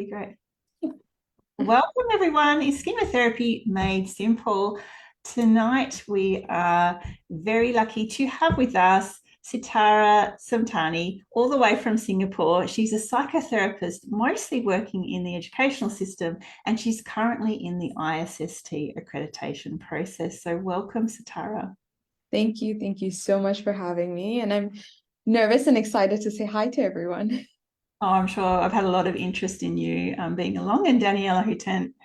be great. Welcome, everyone. Is Chemotherapy Made Simple? Tonight, we are very lucky to have with us Sitara Samtani, all the way from Singapore. She's a psychotherapist, mostly working in the educational system, and she's currently in the ISST accreditation process. So welcome, Sitara. Thank you. Thank you so much for having me. And I'm nervous and excited to say hi to everyone. Oh, I'm sure I've had a lot of interest in you being along, and Daniela,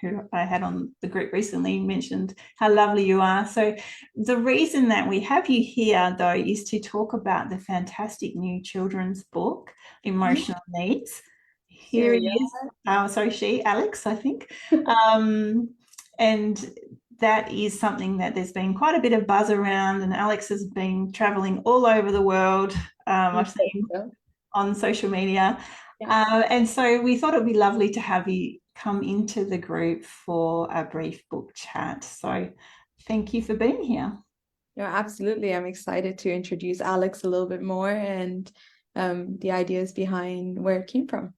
who I had on the group recently, mentioned how lovely you are. So the reason that we have you here, though, is to talk about the fantastic new children's book, Emotional Needs. Here he is. Alex, I think. And that is something that there's been quite a bit of buzz around, and Alex has been traveling all over the world. I've seen on social media. Yeah. And so we thought it would be lovely to have you come into the group for a brief book chat. So thank you for being here. No, absolutely. I'm excited to introduce Alex a little bit more and the ideas behind where it came from.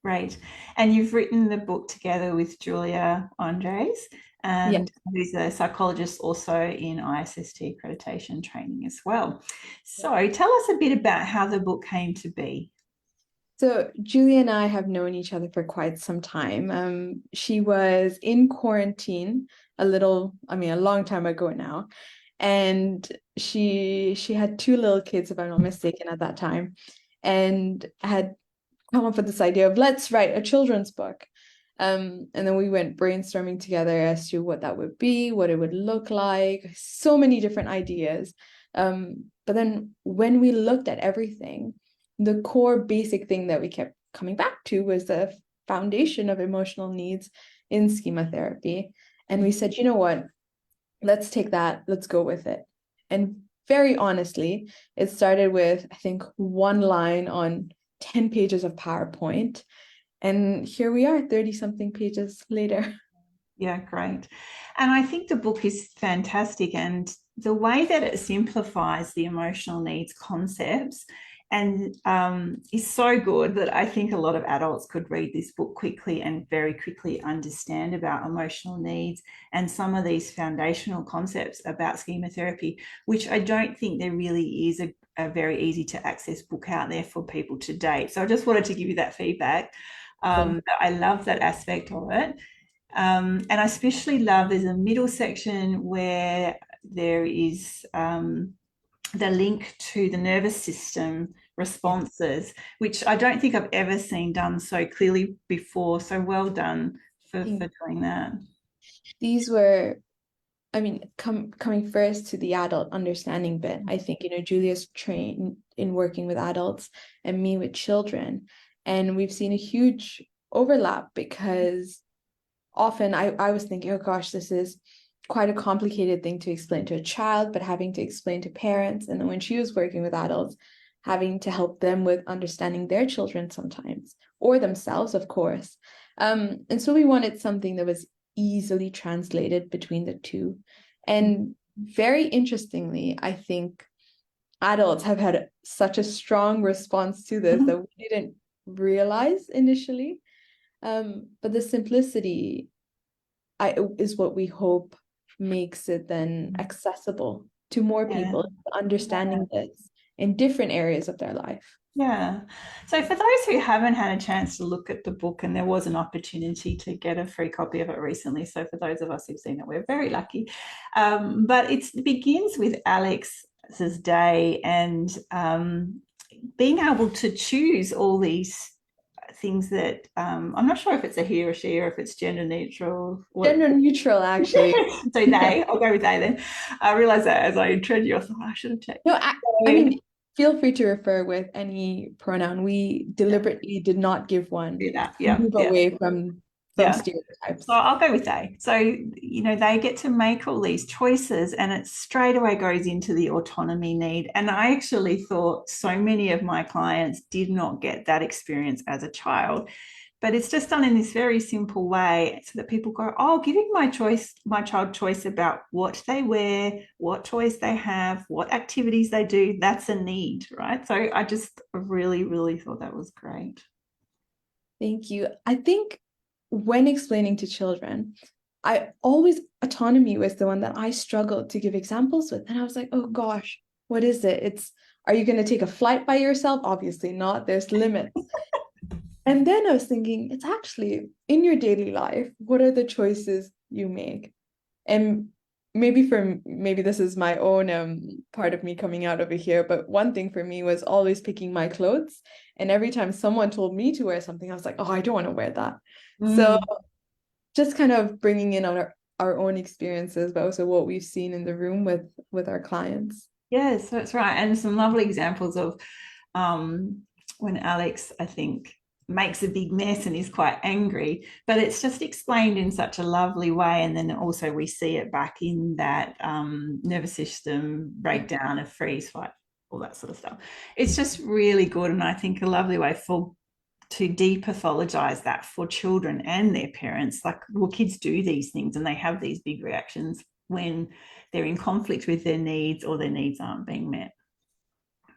Great. And you've written the book together with Julia Andres, and who's a psychologist also in ISST accreditation training as well. So tell us a bit about how the book came to be. So Julia and I have known each other for quite some time. She was in quarantine a long time ago now. And she had two little kids, if I'm not mistaken, at that time, and had come up with this idea of let's write a children's book. And then we went brainstorming together as to what that would be, what it would look like, so many different ideas. But then when we looked at everything, the core basic thing that we kept coming back to was the foundation of emotional needs in schema therapy. And we said, you know what, let's take that, let's go with it. And very honestly, it started with, I think, one line on 10 pages of PowerPoint. And here we are, 30-something pages later. Yeah, great. And I think the book is fantastic, and the way that it simplifies the emotional needs concepts and is so good that I think a lot of adults could read this book quickly and very quickly understand about emotional needs and some of these foundational concepts about schema therapy, which I don't think there really is a very easy to access book out there for people to date. So I just wanted to give you that feedback. I love that aspect of it. And I especially love there's a middle section where there is the link to the nervous system responses, which I don't think I've ever seen done so clearly before. So well done for doing that. These were, coming first to the adult understanding bit. I think, Julia's trained in working with adults and me with children. And we've seen a huge overlap because often I was thinking, oh gosh, this is quite a complicated thing to explain to a child, but having to explain to parents. And then when she was working with adults, having to help them with understanding their children sometimes, or themselves, of course. And so we wanted something that was easily translated between the two. And very interestingly, I think adults have had such a strong response to this that we didn't realize initially. But the simplicity is what we hope makes it then accessible to more people, understanding this in different areas of their life. Yeah. So for those who haven't had a chance to look at the book, and there was an opportunity to get a free copy of it recently, so for those of us who've seen it, we're very lucky. But it begins with Alex's day and being able to choose all these things that I'm not sure if it's a he or she or if it's gender neutral. Gender neutral, actually. So they, I'll go with they then. I realized that as I introduced you, I thought I should have checked. No, I mean, feel free to refer with any pronoun. We deliberately did not give one. Move away from stereotypes. So I'll go with they. So, they get to make all these choices, and it straight away goes into the autonomy need. And I actually thought so many of my clients did not get that experience as a child. But it's just done in this very simple way so that people go, oh, giving my child choice about what they wear, what toys they have, what activities they do, that's a need, right? So I just really, really thought that was great. Thank you. I think when explaining to children, autonomy was the one that I struggled to give examples with. And I was like, oh gosh, what is it? Are you going to take a flight by yourself? Obviously not. There's limits. And then I was thinking, it's actually in your daily life, what are the choices you make? And maybe this is my own part of me coming out over here, but one thing for me was always picking my clothes. And every time someone told me to wear something, I was like, oh, I don't want to wear that. So Mm. just kind of bringing in our own experiences, but also what we've seen in the room with our clients. Yes, that's right. And some lovely examples of um, when Alex, I think, makes a big mess and is quite angry, but it's just explained in such a lovely way. And then also we see it back in that nervous system breakdown of freeze, fight, all that sort of stuff. It's just really good. And I think a lovely way for to depathologize that for children and their parents. Like, well, kids do these things and they have these big reactions when they're in conflict with their needs or their needs aren't being met.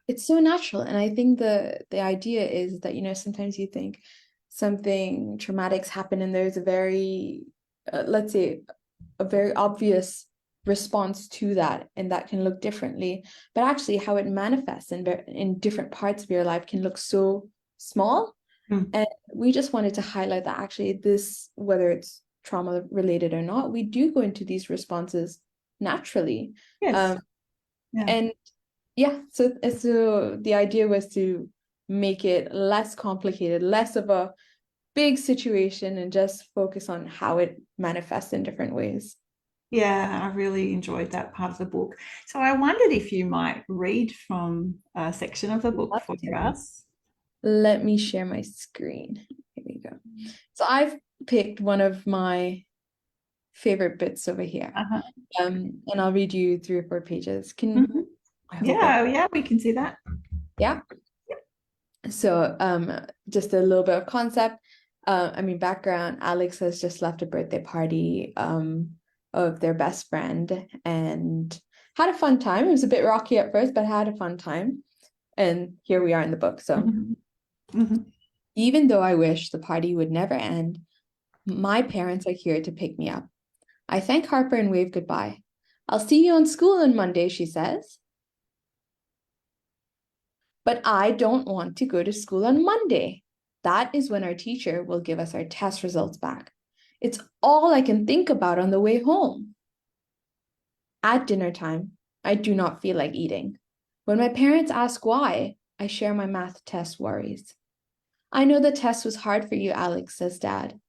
It's so natural. And I think the idea is that, sometimes you think something traumatic's happened and there's a very, let's say, a very obvious response to that, and that can look differently. But actually, how it manifests in different parts of your life can look so small. Mm. And we just wanted to highlight that actually this, whether it's trauma related or not, we do go into these responses naturally. Yes. Um, Yeah. and yeah, so the idea was to make it less complicated, less of a big situation, and just focus on how it manifests in different ways. Yeah, I really enjoyed that part of the book. So I wondered if you might read from a section of the book Love for to. us. Let me share my screen. Here we go. So I've picked one of my favorite bits over here. Uh-huh. And I'll read you 3 or 4 pages. Mhm. I hope it, Yeah, we can see that. yeah. So just a little bit of concept. Background, Alex has just left a birthday party of their best friend and had a fun time. It was a bit rocky at first, but had a fun time. And here we are in the book. So Mhm. Mhm. even though I wish the party would never end, my parents are here to pick me up. I thank Harper and wave goodbye. I'll see you on school on Monday, she says. But I don't want to go to school on Monday. That is when our teacher will give us our test results back. It's all I can think about on the way home. At dinner time, I do not feel like eating. When my parents ask why, I share my math test worries. I know the test was hard for you, Alex, says Dad.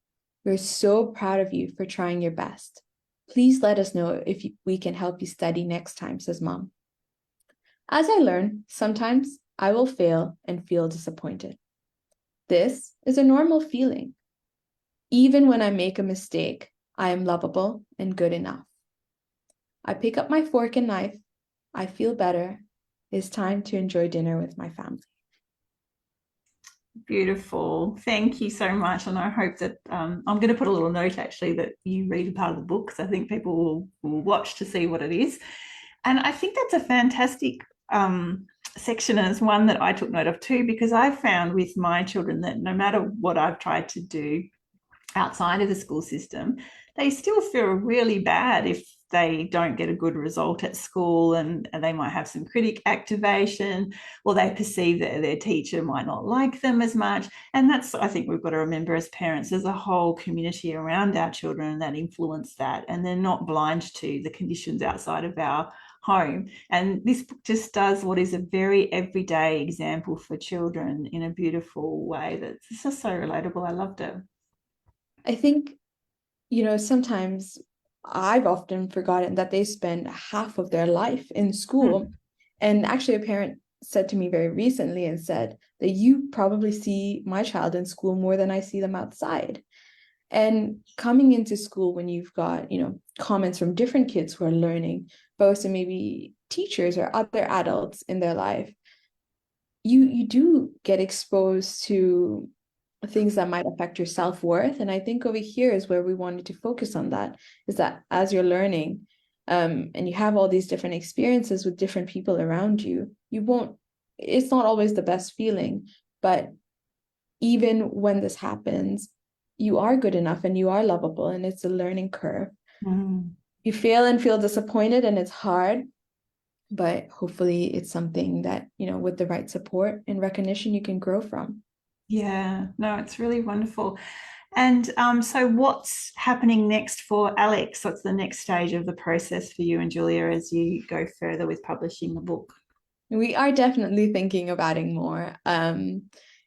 We're so proud of you for trying your best. Please let us know if we can help you study next time, says Mom. As I learn, sometimes I will fail and feel disappointed. This is a normal feeling. Even when I make a mistake, I am lovable and good enough. I pick up my fork and knife. I feel better. It's time to enjoy dinner with my family. Beautiful. Thank you so much. And I hope that I'm going to put a little note actually that you read a part of the book because I think people will watch to see what it is. And I think that's a fantastic section, and it's one that I took note of too, because I found with my children that no matter what I've tried to do outside of the school system, they still feel really bad if they don't get a good result at school, and they might have some critic activation, or they perceive that their teacher might not like them as much. And that's, I think we've got to remember as parents, there's a whole community around our children that influence that, and they're not blind to the conditions outside of our home. And this book just does what is a very everyday example for children in a beautiful way that's just so relatable. I loved it. I think, sometimes I've often forgotten that they spend half of their life in school. And actually, a parent said to me very recently and said that you probably see my child in school more than I see them outside. And coming into school when you've got, comments from different kids who are learning, but also maybe teachers or other adults in their life, you do get exposed to things that might affect your self-worth. And I think over here is where we wanted to focus on that, is that as you're learning, and you have all these different experiences with different people around you, it's not always the best feeling, but even when this happens, you are good enough and you are lovable, and it's a learning curve. Mm. You fail and feel disappointed, and it's hard, but hopefully it's something that, with the right support and recognition, you can grow from. Yeah, no, it's really wonderful. And so what's happening next for Alex? What's the next stage of the process for you and Julia as you go further with publishing the book? We are definitely thinking of adding more.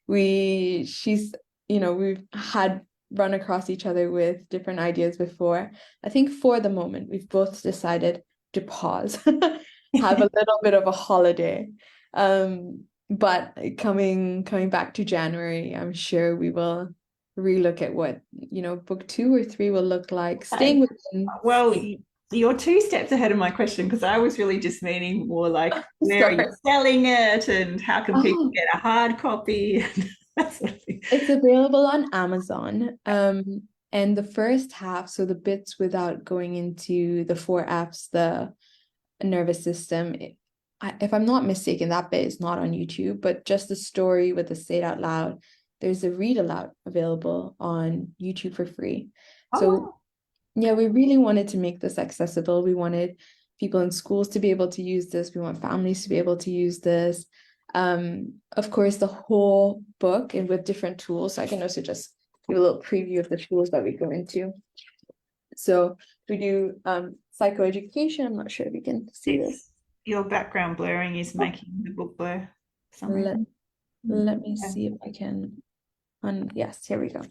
She's, we've had run across each other with different ideas before. I think for the moment, we've both decided to pause, have a little bit of a holiday. But coming back to January, I'm sure we will relook at what, book 2 or 3 will look like, staying within. Well, you're 2 steps ahead of my question because I was really just meaning more like where are you Sorry. selling it and how can people Oh, get a hard copy and that sort of thing. it's available on Amazon. And the first half, so the bits without going into the 4 Fs, the nervous system, if I'm not mistaken, that bit is not on YouTube, but just the story with the say it out loud. There's a read aloud available on YouTube for free. So Oh, yeah, we really wanted to make this accessible. We wanted people in schools to be able to use this. We want families to be able to use this. Of course, the whole book and with different tools. So I can also just give a little preview of the tools that we go into. So we do psychoeducation. I'm not sure if you can see this. it's your background blurring is making the book blur for some Let, reason. let me Yeah. see if I can. Yes, here we go.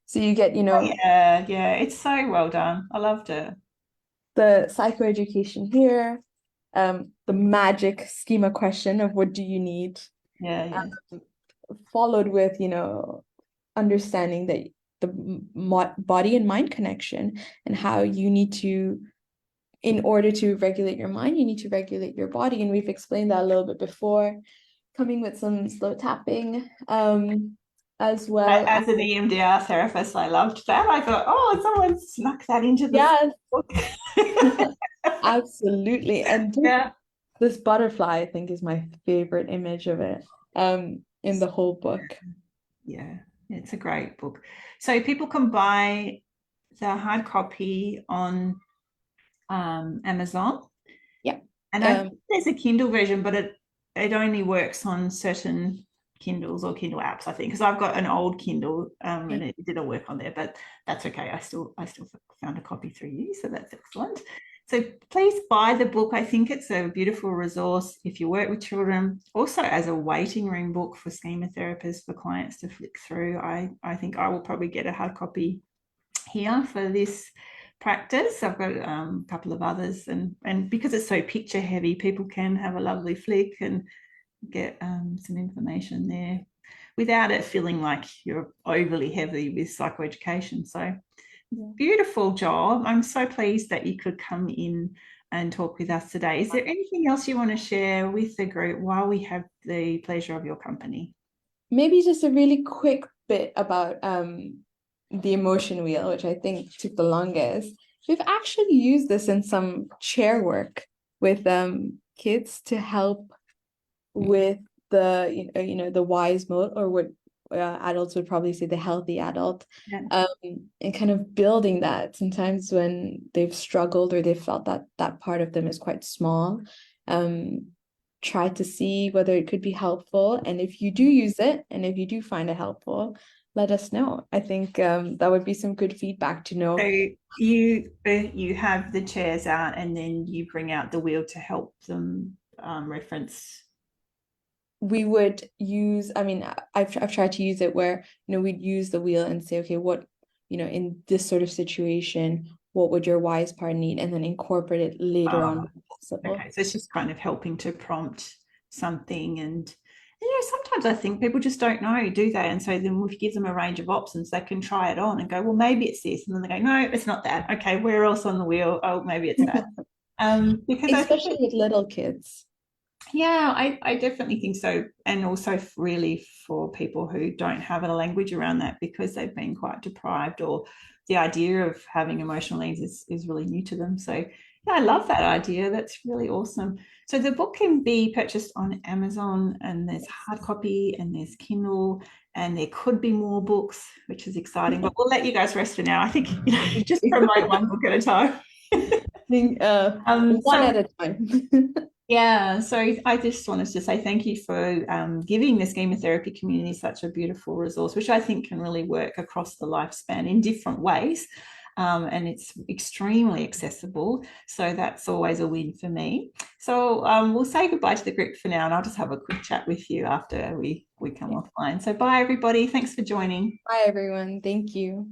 So you get, Oh, yeah, yeah, it's so well done. I loved it. the psychoeducation here, the magic schema question of what do you need, Yeah, yeah. followed with, understanding that the body and mind connection and how you need to, in order to regulate your mind, you need to regulate your body. And we've explained that a little bit before, coming with some slow tapping, as well as, As an EMDR therapist, I loved that. I thought, oh, someone snuck that into the yes, book. absolutely. And Yeah. this butterfly, I think, is my favorite image of it, in the whole book. Yeah, it's a great book. So people can buy the hard copy on Amazon, Yeah. and I think there's a Kindle version, but it only works on certain Kindles or Kindle apps, I think, because I've got an old Kindle and it didn't work on there, but that's okay. I still found a copy through you, so that's excellent. So please buy the book. I think it's a beautiful resource if you work with children. Also, as a waiting room book for schema therapists, for clients to flick through. I think I will probably get a hard copy here for this practice. I've got a couple of others, and because it's so picture heavy, people can have a lovely flick and get some information there without it feeling like you're overly heavy with psychoeducation. So Yeah. beautiful job. I'm so pleased that you could come in and talk with us today. Is there anything else you want to share with the group while we have the pleasure of your company? Maybe just a really quick bit about the emotion wheel, which I think took the longest. We've actually used this in some chair work with kids to help with the the wise mode, or what adults would probably say the healthy adult, Yeah. and kind of building that sometimes when they've struggled or they've felt that that part of them is quite small. Try to see whether it could be helpful, and if you do use it and if you do find it helpful, let us know. I think that would be some good feedback to know. So you have the chairs out and then you bring out the wheel to help them reference. We would use, I mean, I've tried to use it where, we'd use the wheel and say, okay, what, in this sort of situation, what would your wise part need? And then incorporate it later on when possible. Okay, so it's just kind of helping to prompt something. And sometimes I think people just don't know, do they? And so then we give them a range of options, they can try it on and go, well, maybe it's this. And then they go, no, it's not that. Okay, where else on the wheel? Oh, maybe it's that. Because I think Especially with little kids. yeah, I definitely think so. And also really for people who don't have a language around that because they've been quite deprived or the idea of having emotional needs is really new to them. So yeah, I love that idea. That's really awesome. So the book can be purchased on Amazon and there's hard copy and there's Kindle and there could be more books, which is exciting. But we'll let you guys rest for now. I think you just promote one book at a time. One at a time. Yeah, so I just wanted to say thank you for giving the schema therapy community such a beautiful resource, which I think can really work across the lifespan in different ways. And it's extremely accessible. So that's always a win for me. So we'll say goodbye to the group for now, and I'll just have a quick chat with you after we come offline. So bye, everybody. Thanks for joining. Bye, everyone. Thank you.